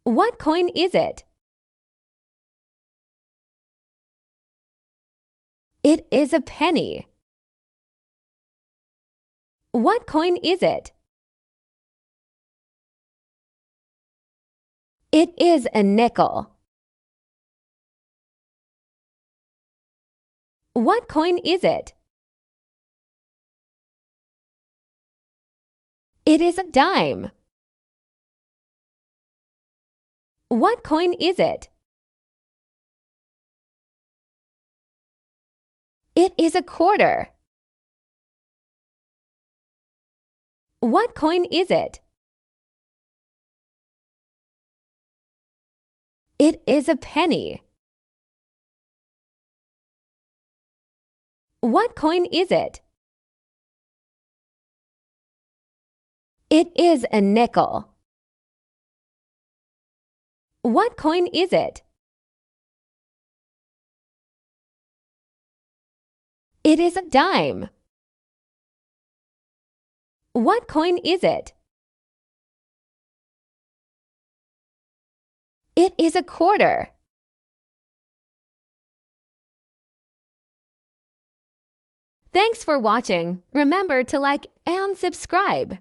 What coin is it? It is a penny. What coin is it? It is a nickel. What coin is it? It is a dime. What coin is it? It is a quarter. What coin is it? It is a penny. What coin is it? It is a nickel. What coin is it? It is a dime. What coin is it? It is a quarter. Thanks for watching. Remember to like and subscribe.